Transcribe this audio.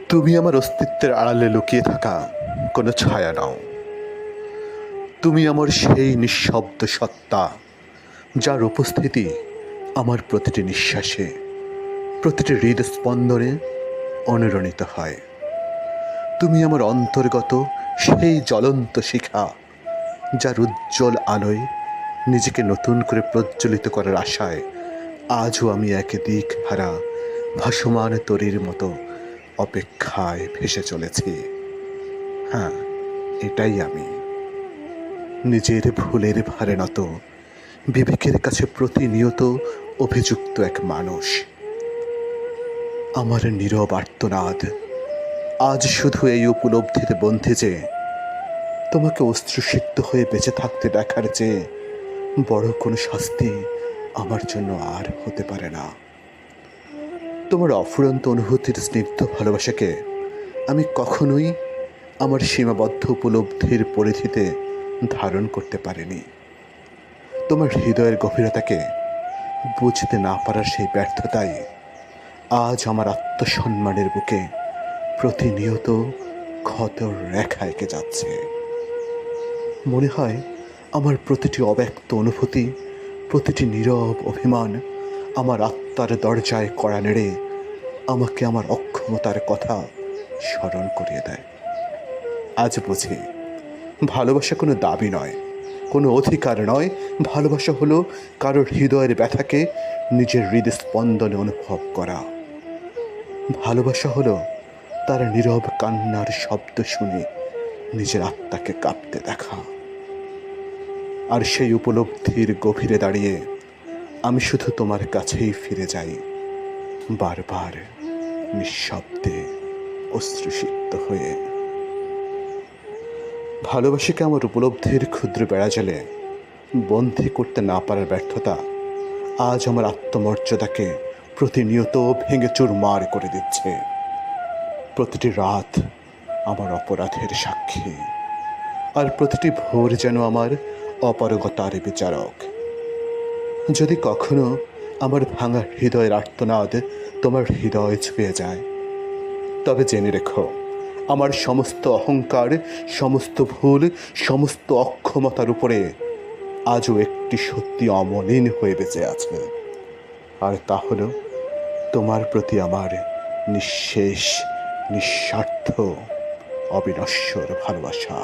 তুমি আমার অস্তিত্বের আড়ালে লুকিয়ে থাকা কোনো ছায়া নাও। তুমি আমার সেই নিঃশব্দ সত্তা, যার উপস্থিতি আমার প্রতিটি নিঃশ্বাসে, প্রতিটি হৃদস্পন্দনে অনুরণিত হয়। তুমি আমার অন্তর্গত সেই জ্বলন্ত শিখা, যার উজ্জ্বল আলোয় নিজেকে নতুন করে প্রজ্বলিত করার আশায় আজও আমি একে দিক হারা ভাসমান তরীর মতো অপেক্ষায় ভেসে চলেছি। হ্যাঁ, এটাই আমি। নিজের ভুলের ভারে নত, বিবেকের কাছে প্রতিনিয়ত অভিযুক্ত এক মানুষ। আমার নীরব আর্তনাদ আজ শুধু এই উপলব্ধিতে বন্ধে যে তোমাকে অশ্রুসিক্ত হয়ে বেঁচে থাকতে দেখার চেয়ে বড় কোনো শাস্তি আমার জন্য আর হতে পারে না। তোমার অফুরন্ত অনুভূতির স্নিগ্ধ ভালোবাসাকে আমি কখনোই আমার সীমাবদ্ধ উপলব্ধির পরিধিতে ধারণ করতে পারিনি। তোমার হৃদয়ের গভীরতাকে বুঝতে না পারার সেই ব্যর্থতাই আজ আমার আত্মসম্মানের বুকে প্রতিনিয়ত ক্ষতর রেখা এঁকে যাচ্ছে। মনে হয় আমার প্রতিটি অব্যক্ত অনুভূতি, প্রতিটি নীরব অভিমান আমার আত্মার দরজায় কড়া নেড়ে আমাকে আমার অক্ষমতার কথা স্মরণ করিয়ে দেয়। আজ বুঝি ভালোবাসা কোনো দাবি নয়, কোনো অধিকার নয়। ভালোবাসা হলো কারোর হৃদয়ের ব্যথাকে নিজের হৃদস্পন্দনে অনুভব করা। ভালোবাসা হলো তার নীরব কান্নার শব্দ শুনে নিজের আত্মাকে কাঁপতে দেখা। আর সেই উপলব্ধির গভীরে দাঁড়িয়ে আমি শুধু তোমার কাছেই ফিরে যাই, বারবার নিঃশব্দে অশ্রুসিক্ত হয়ে। ভালোবাসাকে আমার উপলব্ধির ক্ষুদ্র বেড়াজালে বন্দী করতে না পারার ব্যর্থতা আজ আমার আত্মমর্যাদাকে প্রতিনিয়ত ভেঙে চুরমার করে দিচ্ছে। প্রতিটি রাত আমার অপরাধের সাক্ষী, আর প্রতিটি ভোর যেন আমার অপারগতার বিচারক। যদি কখনো আমার ভাঙা হৃদয়ের আর্তনাদ তোমার হৃদয় ছুঁয়ে যায়, তবে জেনে রেখো আমার সমস্ত অহংকার, সমস্ত ভুল, সমস্ত অক্ষমতার উপরে আজও একটি সত্যি অমলিন হয়ে বেঁচে আছে। আর তা হলো তোমার প্রতি আমার নিঃশেষ, নিঃস্বার্থ, অবিনশ্বর ভালোবাসা।